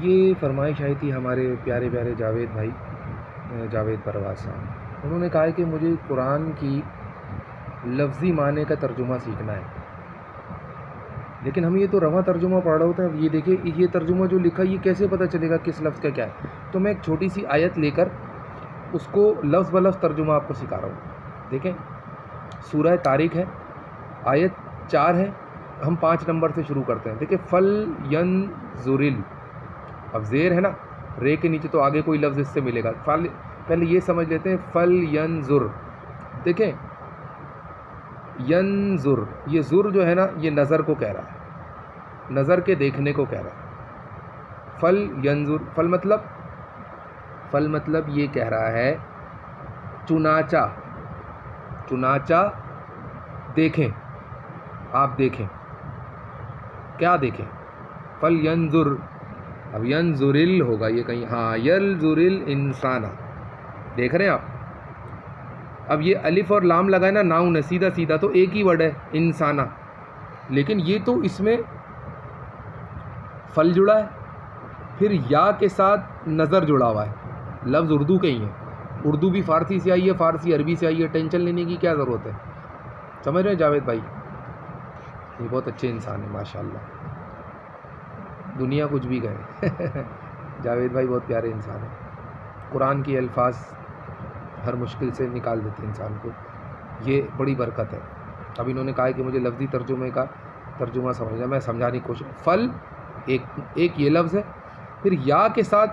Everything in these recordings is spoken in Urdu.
یہ فرمائش آئی تھی ہمارے پیارے پیارے جاوید بھائی، جاوید پرواز صاحب. انہوں نے کہا ہے کہ مجھے قرآن کی لفظی معنی کا ترجمہ سیکھنا ہے، لیکن ہم یہ تو رواں ترجمہ پڑھ رہے ہوتے ہیں. اب یہ دیکھیں یہ ترجمہ جو لکھا یہ کیسے پتہ چلے گا کس لفظ کا کیا ہے؟ تو میں ایک چھوٹی سی آیت لے کر اس کو لفظ بلفظ ترجمہ آپ کو سکھا رہا ہوں. دیکھیں سورہ طارق ہے، آیت 4 ہے، ہم 5 نمبر سے شروع کرتے ہیں. دیکھیں فل ینظرل، اب زیر ہے نا، رے کے نیچے تو آگے کوئی لفظ اس سے ملے گا. پہلے یہ سمجھ لیتے ہیں فل ینظر. دیکھیں ینظر، یہ ظر جو ہے نا یہ نظر کو کہہ رہا ہے، نظر کے دیکھنے کو کہہ رہا ہے. فل ینظر، فل مطلب یہ کہہ رہا ہے چنانچہ دیکھیں، آپ دیکھیں. کیا دیکھیں؟ فل ینظر، اب ینظرل ہوگا یہ کہیں، ہاں یلظرل انسان، دیکھ رہے ہیں آپ. اب یہ الف اور لام لگائے نا، ناؤن ہے سیدھا سیدھا، تو ایک ہی ورڈ ہے انسانہ، لیکن یہ تو اس میں فل جڑا ہے، پھر یا کے ساتھ نظر جڑا ہوا ہے. لفظ اردو کے ہی ہیں، اردو بھی فارسی سے آئی ہے، فارسی عربی سے آئی ہے، ٹینشن لینے کی کیا ضرورت ہے؟ سمجھ رہے ہیں جاوید بھائی؟ یہ بہت اچھے انسان ہیں ماشاءاللہ، دنیا کچھ بھی کہے. جاوید بھائی بہت پیارے انسان ہیں، قرآن کی الفاظ ہر مشکل سے نکال دیتے ہیں انسان کو، یہ بڑی برکت ہے. اب انہوں نے کہا ہے کہ مجھے لفظی ترجمے کا ترجمہ سمجھنا، میں سمجھانے کی کوشش. فل ایک یہ لفظ ہے، پھر یا کے ساتھ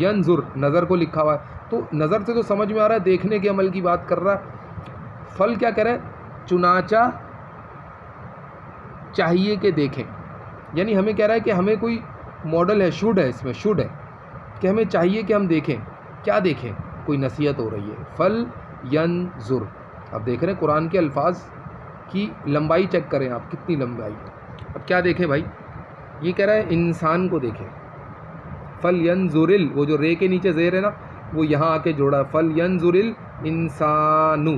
ینظر، نظر کو لکھا ہوا ہے، تو نظر سے تو سمجھ میں آ رہا ہے دیکھنے کے عمل کی بات کر رہا ہے. فل کیا کہہ رہا ہے؟ چنانچہ چاہیے کہ دیکھیں، یعنی ہمیں کہہ رہا ہے کہ ہمیں کوئی ماڈل ہے، شوڈ ہے، اس میں شوڈ ہے کہ ہمیں چاہیے کہ ہم دیکھیں. کیا دیکھیں؟ کوئی نصیحت ہو رہی ہے. فل ینظر، اب دیکھ رہے ہیں قرآن کے الفاظ کی لمبائی چیک کریں آپ، کتنی لمبائی. اب کیا دیکھیں بھائی؟ یہ کہہ رہا ہے انسان کو دیکھیں. فل ینظرل، وہ جو رے کے نیچے زیر ہے نا وہ یہاں آ کے جوڑا ہے، فل ینظرل انسانو،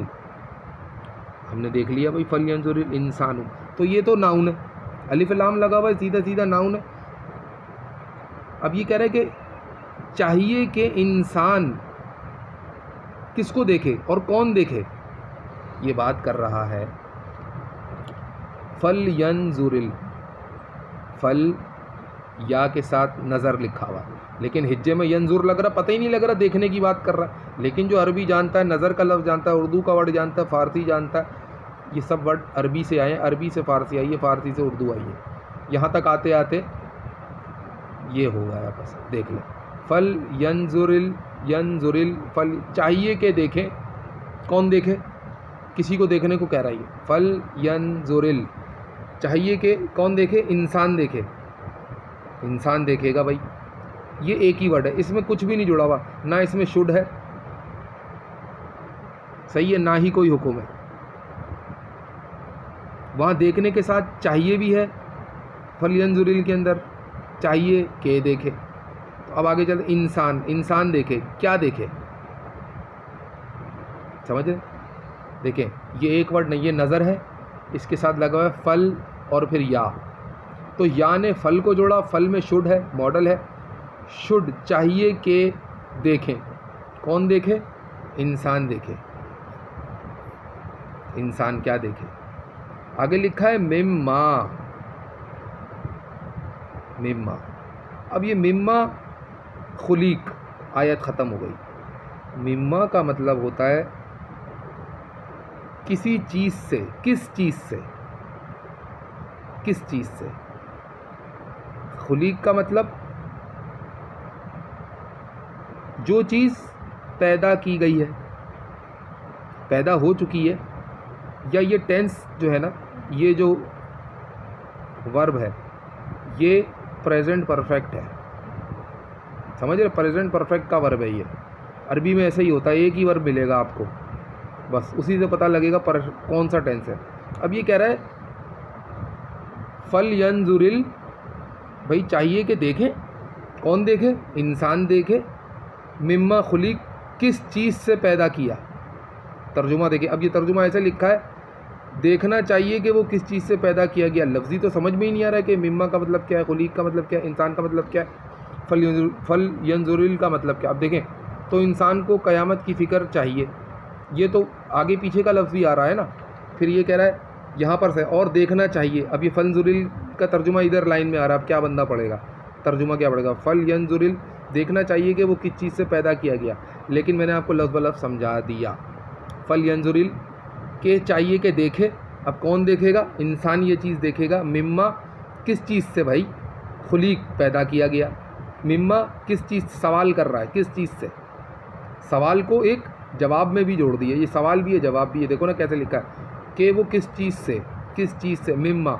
ہم نے دیکھ لیا بھائی فل ینظرل انسانو، تو یہ تو ناؤن ہے، الف لام لگا ہوا ہے، سیدھا سیدھا ناؤن ہے. اب یہ کہہ رہا ہے کہ چاہیے کہ انسان کس کو دیکھے اور کون دیکھے، یہ بات کر رہا ہے. فل ینظرل، فل یا کے ساتھ نظر لکھا ہوا ہے، لیکن ہجے میں ینظر لگ رہا، پتہ ہی نہیں لگ رہا دیکھنے کی بات کر رہا ہے. لیکن جو عربی جانتا ہے، نظر کا لفظ جانتا ہے، اردو کا ورڈ جانتا ہے، فارسی جانتا ہے، یہ سب ورڈ عربی سے آئے ہیں، عربی سے فارسی آئی ہے، فارسی سے اردو آئی ہے، یہاں تک آتے آتے یہ ہو گیا بس. دیکھ لیں فل ینظرل، فل چاہیے کہ دیکھیں، کون دیکھے؟ کسی کو دیکھنے کو کہہ رہا ہے. فل ینظرل، چاہیے کہ کون دیکھے؟ انسان دیکھے، انسان دیکھے گا بھائی. یہ ایک ہی ورڈ ہے، اس میں کچھ بھی نہیں جڑا ہوا، نہ اس میں شوڈ ہے، صحیح ہے، نہ ہی کوئی حکم ہے. وہاں دیکھنے کے ساتھ چاہیے بھی ہے، فل ینظرل کے اندر چاہیے کہ دیکھے. تو اب آگے چلتے، انسان دیکھے، کیا دیکھے؟ سمجھ رہے؟ دیکھیں یہ ایک ورڈ نہیں، یہ نظر ہے، اس کے ساتھ لگا ہوا ہے فل اور پھر یا، تو یا نے فل کو جوڑا، فل میں شوڈ ہے، ماڈل ہے، شوڈ چاہیے کہ دیکھیں، کون دیکھے؟ انسان دیکھے. انسان کیا دیکھے؟ آگے لکھا ہے مما. اب یہ مما خلیق، آیت ختم ہو گئی. مما کا مطلب ہوتا ہے کسی چیز سے. کس چیز سے؟ خلیق کا مطلب جو چیز پیدا کی گئی ہے، پیدا ہو چکی ہے، یا یہ ٹینس جو ہے نا، یہ جو ورب ہے یہ پریزنٹ پرفیکٹ ہے، سمجھ رہے؟ پریزنٹ پرفیکٹ کا ورب ہے یہ. عربی میں ایسا ہی ہوتا ہے، ایک ہی ورب ملے گا آپ کو، بس اسی سے پتہ لگے گا کون سا ٹینس ہے. اب یہ کہہ رہا ہے فل ینظرل، بھائی چاہیے کہ دیکھیں، کون دیکھے؟ انسان دیکھے. مما خلیق، کس چیز سے پیدا کیا. ترجمہ دیکھیں، اب یہ ترجمہ ایسے لکھا ہے دیکھنا چاہیے کہ وہ کس چیز سے پیدا کیا گیا. لفظی تو سمجھ میں ہی نہیں آ رہا ہے کہ مما کا مطلب کیا ہے, خلیق کا مطلب کیا ہے, انسان کا مطلب کیا ہے, فل ینظر کا مطلب کیا. اب دیکھیں تو انسان کو قیامت کی فکر چاہیے, یہ تو آگے پیچھے کا لفظ بھی آ رہا ہے نا. پھر یہ کہہ رہا ہے یہاں پر سے اور دیکھنا چاہیے. اب یہ فنظر کا ترجمہ ادھر لائن میں آ رہا ہے, اب کیا بندہ پڑھے گا, ترجمہ کیا پڑے گا؟ فل ینظر, دیکھنا چاہیے کہ وہ کس چیز سے پیدا کیا گیا. لیکن میں نے آپ کو لفظ بلفظ سمجھا دیا. فل ینظر کہ چاہیے کہ دیکھے. اب کون دیکھے گا؟ انسان یہ چیز دیکھے گا. مما کس چیز سے بھائی؟ خلیق پیدا کیا گیا. مما کس چیز؟ سوال کر رہا ہے کس چیز سے. سوال کو ایک جواب میں بھی جوڑ دیا, یہ سوال بھی ہے جواب بھی ہے. دیکھو نا کیسے لکھا ہے کہ وہ کس چیز سے, کس چیز سے. مما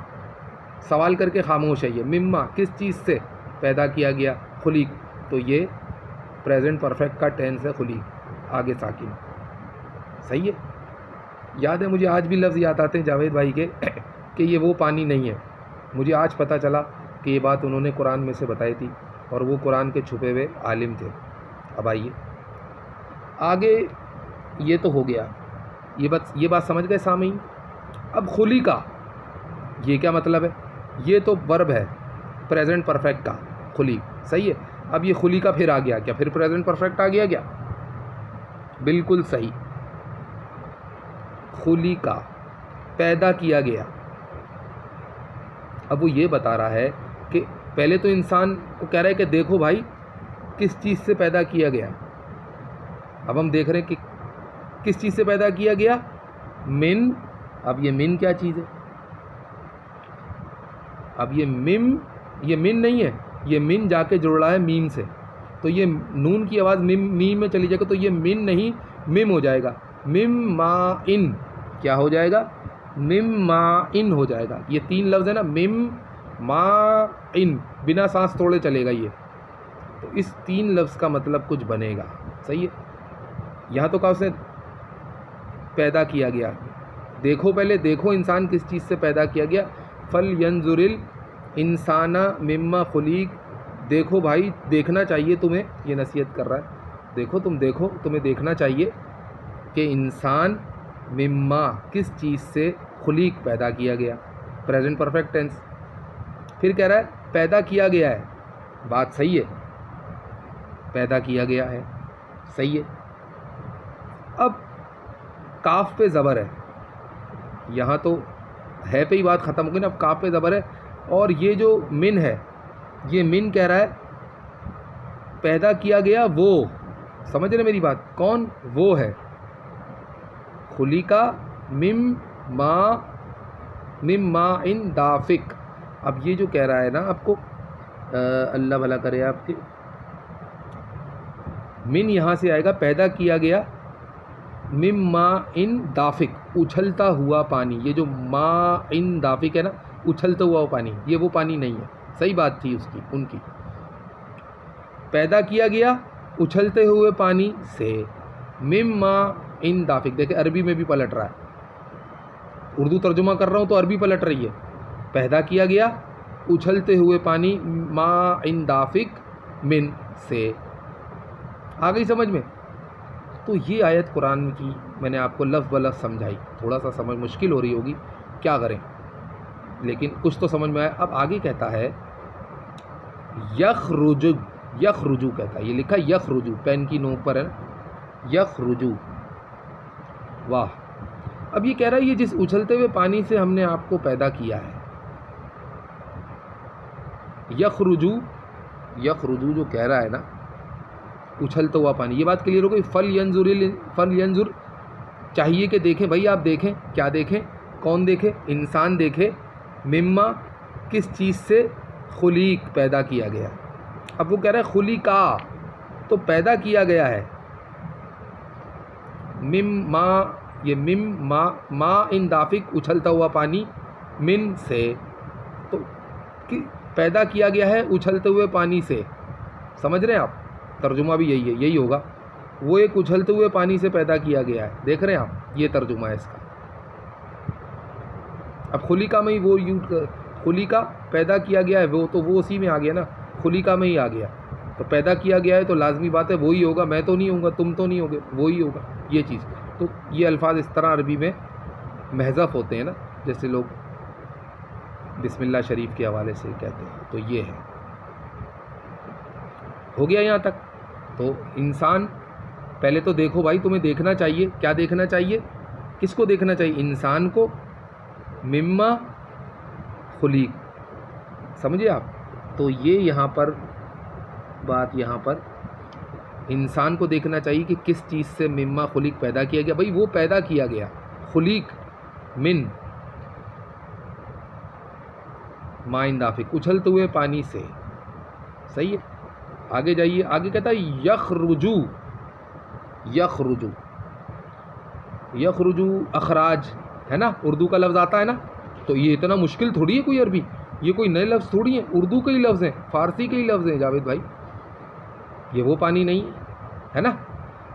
سوال کر کے خاموش ہے یہ. مما کس چیز سے پیدا کیا گیا؟ خلیق. تو یہ پریزنٹ پرفیکٹ کا ٹینس ہے خلیق, آگے ساکن. صحیح ہے. یاد ہے مجھے آج بھی لفظ یاد آتے ہیں جاوید بھائی کے کہ یہ وہ پانی نہیں ہے. مجھے آج پتہ چلا کہ یہ بات انہوں نے قرآن میں سے بتائی تھی اور وہ قرآن کے چھپے ہوئے عالم تھے. اب آئیے آگے, یہ تو ہو گیا, یہ بات سمجھ گئے سامعین. اب خلی کا یہ کیا مطلب ہے؟ یہ تو ورب ہے پریزنٹ پرفیکٹ کا, خلی. صحیح ہے. اب یہ خلی کا پھر آ گیا کیا؟ پھر پریزنٹ پرفیکٹ آ گیا کیا؟ بالکل صحیح. خلی کا پیدا کیا گیا. اب وہ یہ بتا رہا ہے کہ پہلے تو انسان کو کہہ رہا ہے کہ دیکھو بھائی کس چیز سے پیدا کیا گیا. اب ہم دیکھ رہے ہیں کہ کس چیز سے پیدا کیا گیا؟ من. اب یہ من کیا چیز ہے؟ اب یہ من نہیں ہے, یہ من جا کے جڑ رہا ہے میم سے, تو یہ نون کی آواز میم میں چلی جائے گا, تو یہ من نہیں مم ہو جائے گا. مم ما ان کیا ہو جائے گا؟ مم ما ان ہو جائے گا. یہ تین لفظ ہے نا, مم ما ان, بنا سانس توڑے چلے گا یہ. تو اس تین لفظ کا مطلب کچھ بنے گا. صحیح ہے. یہاں تو کہا اس نے پیدا کیا گیا. دیکھو پہلے دیکھو انسان کس چیز سے پیدا کیا گیا. فل ینظر الانسان مما خلیق. دیکھو بھائی دیکھنا چاہیے تمہیں, یہ نصیحت کر رہا ہے. دیکھو تم دیکھو, تمہیں دیکھنا چاہیے کہ انسان مما کس چیز سے خلیق پیدا کیا گیا. Present perfect tense. پھر کہہ رہا ہے پیدا کیا گیا ہے. بات صحیح ہے, پیدا کیا گیا ہے. صحیح ہے. اب کاف پہ زبر ہے, یہاں تو ہے پہ ہی بات ختم ہو گئی نا. اب کاف پہ زبر ہے, اور یہ جو من ہے, یہ من کہہ رہا ہے پیدا کیا گیا وہ. سمجھ رہے میری بات؟ کون وہ ہے؟ خلیقہ مم ما ان دافق. اب یہ جو کہہ رہا ہے نا آپ کو, اللہ بھلا کرے آپ کے, من یہاں سے آئے گا پیدا کیا گیا مم ما ان دافق, اچھلتا ہوا پانی. یہ جو ما ان دافق ہے نا, اچھلتا ہوا پانی, یہ وہ پانی نہیں ہے. صحیح بات تھی اس کی, ان کی. پیدا کیا گیا اچھلتے ہوئے پانی سے. مم ما ان دافق. دیکھیں عربی میں بھی پلٹ رہا ہے, اردو ترجمہ کر رہا ہوں تو عربی پلٹ رہی ہے. پیدا کیا گیا اچھلتے ہوئے پانی, ما ان دافق من سے. آ گئی سمجھ میں؟ تو یہ آیت قرآن کی میں نے آپ کو لفظ بلفظ سمجھائی. تھوڑا سا سمجھ مشکل ہو رہی ہوگی, کیا کریں, لیکن کچھ تو سمجھ میں آیا. اب آگے کہتا ہے یخرجو کہتا ہے, یہ لکھا یخرجو, پین کی نوک پر ہے نا, یخرجو. واہ. اب یہ کہہ رہا ہے یہ جس اچھلتے ہوئے پانی سے ہم نے آپ کو پیدا کیا ہے. یخرجو جو کہہ رہا ہے نا, اچھلتا ہوا پانی, یہ بات کلیئر ہو گئی. فل ینظر چاہیے کہ دیکھیں بھائی, آپ دیکھیں. کیا دیکھیں؟ کون دیکھے؟ انسان دیکھے. مما کس چیز سے خلیق پیدا کیا گیا. اب وہ کہہ رہا ہے خلیقا, تو پیدا کیا گیا ہے. یہ ما ان دافق, اچھلتا ہوا پانی, من سے, تو پیدا کیا گیا ہے اچھلتے ہوئے پانی سے. سمجھ رہے ہیں آپ؟ ترجمہ بھی یہی ہے, یہی ہوگا. وہ ایک اچھلتے ہوئے پانی سے پیدا کیا گیا ہے. دیکھ رہے ہیں آپ, یہ ترجمہ ہے اس کا. اب خلیقہ میں ہی وہ خلیقہ پیدا کیا گیا ہے, وہ تو وہ اسی میں آ گیا نا, خلیقہ میں ہی آ گیا. تو پیدا کیا گیا ہے تو لازمی بات ہے وہی ہوگا. میں تو نہیں ہوں گا, تم تو نہیں ہوگے, وہی ہوگا یہ چیز. تو یہ الفاظ اس طرح عربی میں محذف ہوتے ہیں نا، جیسے لوگ بسم اللہ شریف کے حوالے سے کہتے ہیں، تو یہ ہے. ہو گیا یہاں تک. تو انسان پہلے تو دیکھو بھائی، تمہیں دیکھنا چاہیے. کیا دیکھنا چاہیے؟ کس کو دیکھنا چاہیے؟ انسان کو. مما خلیق، سمجھے آپ؟ تو یہ یہاں پر بات، یہاں پر انسان کو دیکھنا چاہیے کہ کس چیز سے مما خلیق پیدا کیا گیا. بھائی وہ پیدا کیا گیا خلیق من ماء دافق، اچھلتے ہوئے پانی سے. صحیح ہے. آگے جائیے، آگے کہتا ہے یخرجو. یخرجو، یخرجو اخراج ہے نا، اردو کا لفظ آتا ہے نا. تو یہ اتنا مشکل تھوڑی ہے کوئی عربی، یہ کوئی نئے لفظ تھوڑی ہیں، اردو کے ہی لفظ ہیں، فارسی کے ہی لفظ ہیں جاوید بھائی. یہ وہ پانی نہیں ہے نا.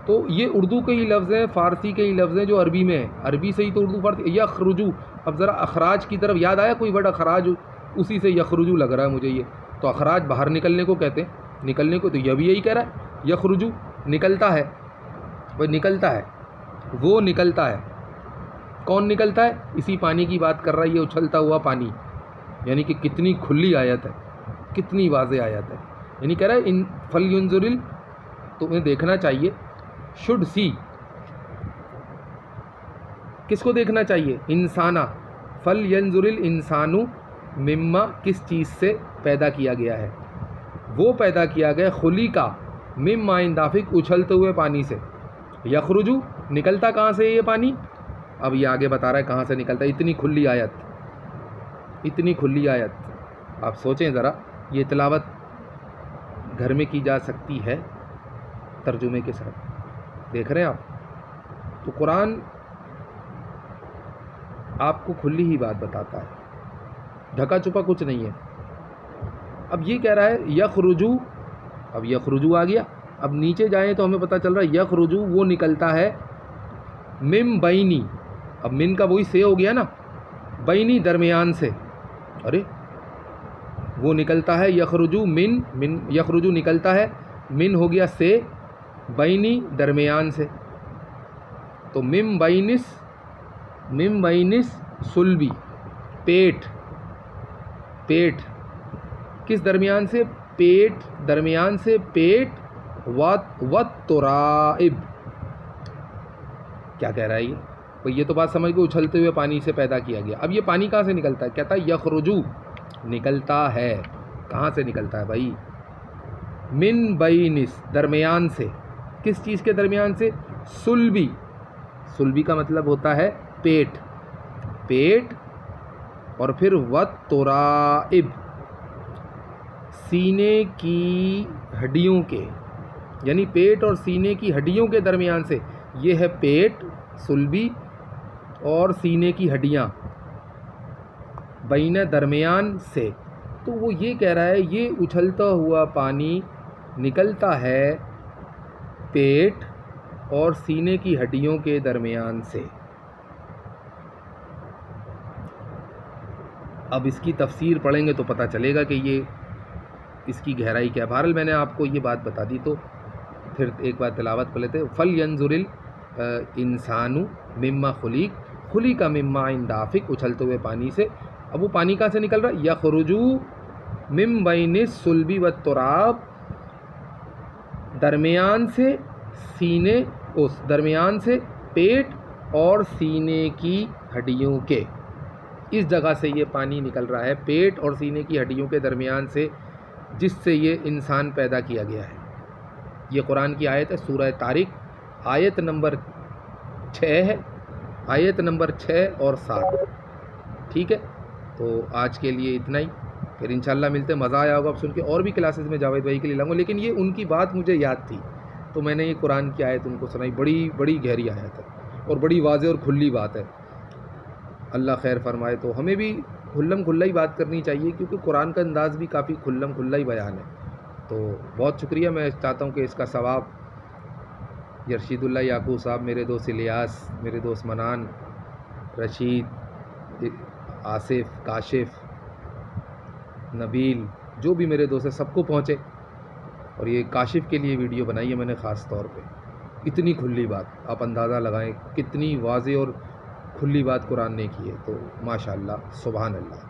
تو یہ اردو کے ہی لفظ ہیں، فارسی کے ہی لفظ ہیں جو عربی میں ہیں. عربی سے ہی تو اردو فارسی. یخرجو، اب ذرا اخراج کی طرف یاد آیا کوئی ورڈ اخراج؟ اسی سے یخرجو لگ رہا ہے مجھے یہ. تو اخراج باہر نکلنے کو کہتے ہیں، نکلنے کو. تو یہ بھی یہی کہہ رہا ہے یخرجو، نکلتا ہے. وہ نکلتا ہے، وہ نکلتا ہے. کون نکلتا ہے؟ اسی پانی کی بات کر رہا ہے، یہ اچھلتا ہوا پانی. یعنی کہ کتنی کھلی آیت ہے، کتنی واضح آیت ہے. یعنی کہہ رہا ہے ان فلینظر، تمہیں دیکھنا چاہیے. شوڈ سی، کس کو دیکھنا چاہیے؟ انسانا. فلینظر الانسان مما، کس چیز سے پیدا کیا گیا ہے؟ وہ پیدا کیا گیا خلیقا من ماء دافق، اچھلتے ہوئے پانی سے. یخرجو، نکلتا کہاں سے یہ پانی؟ اب یہ آگے بتا رہا ہے کہاں سے نکلتا ہے. اتنی کھلی آیت، اتنی کھلی آیت. آپ سوچیں ذرا، یہ تلاوت گھر میں کی جا سکتی ہے ترجمے کے ساتھ. دیکھ رہے ہیں آپ؟ تو قرآن آپ کو کھلی ہی بات بتاتا ہے، ڈھکا چھپا کچھ نہیں ہے. اب یہ کہہ رہا ہے یخرجو، اب یخرجو آ گیا. اب نیچے جائیں تو ہمیں پتہ چل رہا ہے یخرجو وہ نکلتا ہے من بینی. اب من کا وہی سے ہو گیا نا، بینی درمیان سے. ارے وہ نکلتا ہے یخرجو من یخرجو نکلتا ہے، من ہو گیا سے، بینی درمیان سے. تو من بینس سلبی، پیٹ. پیٹ کس درمیان سے؟ پیٹ درمیان سے. پیٹ والترائب. کیا کہہ رہا ہے یہ؟ یہ تو بات سمجھ گئے، اچھلتے ہوئے پانی سے پیدا کیا گیا. اب یہ پانی کہاں سے نکلتا ہے؟ کہتا ہے یخرجو، نکلتا ہے. کہاں سے نکلتا ہے بھائی؟ من بینس، درمیان سے. کس چیز کے درمیان سے؟ سلبی. سلبی کا مطلب ہوتا ہے پیٹ. پیٹ اور پھر والترائب، سینے کی ہڈیوں کے. یعنی پیٹ اور سینے کی ہڈیوں کے درمیان سے. یہ ہے پیٹ سلبی اور سینے کی ہڈیاں، بین درمیان سے. تو وہ یہ کہہ رہا ہے یہ اچھلتا ہوا پانی نکلتا ہے پیٹ اور سینے کی ہڈیوں کے درمیان سے. اب اس کی تفسیر پڑھیں گے تو پتہ چلے گا کہ یہ اس کی گہرائی کیا ہے. بہرحال میں نے آپ کو یہ بات بتا دی، تو پھر ایک بار تلاوت کر لیتے. فلینظر الانسان مما خلیق، خلیق من ماء دافق، اچھلتے ہوئے پانی سے. اب وہ پانی کہاں سے نکل رہا ہے؟ یخرجو من بین الصلب والتراب، درمیان سے سینے، اس درمیان سے پیٹ اور سینے کی ہڈیوں کے. اس جگہ سے یہ پانی نکل رہا ہے، پیٹ اور سینے کی ہڈیوں کے درمیان سے، جس سے یہ انسان پیدا کیا گیا ہے. یہ قرآن کی آیت ہے، سورہ طارق، آیت نمبر 6 ہے، آیت نمبر 6 اور 7. ٹھیک ہے، تو آج کے لیے اتنا ہی. پھر انشاءاللہ ملتے. مزہ آیا ہوگا اب سن کے. اور بھی کلاسز میں جاوید بھائی کے لیے لاؤں گا، لیکن یہ ان کی بات مجھے یاد تھی تو میں نے یہ قرآن کی آیت ان کو سنائی. بڑی بڑی گہری آیت ہے اور بڑی واضح اور کھلی بات ہے. اللہ خیر فرمائے. تو ہمیں بھی کھلم کھلا ہی بات کرنی چاہیے، کیونکہ قرآن کا انداز بھی کافی کھلم کھلا ہی بیان ہے. تو بہت شکریہ. میں چاہتا ہوں کہ اس کا ثواب رشید اللہ یعقوب صاحب، میرے دوست الیاس، میرے دوست منان، رشید، آصف، کاشف، نبیل، جو بھی میرے دوست ہیں، سب کو پہنچے. اور یہ کاشف کے لیے ویڈیو بنائی ہے میں نے خاص طور پہ. اتنی کھلی بات، آپ اندازہ لگائیں کتنی واضح اور کھلی بات قرآن نے کی ہے، تو ماشاء اللہ سبحان اللہ.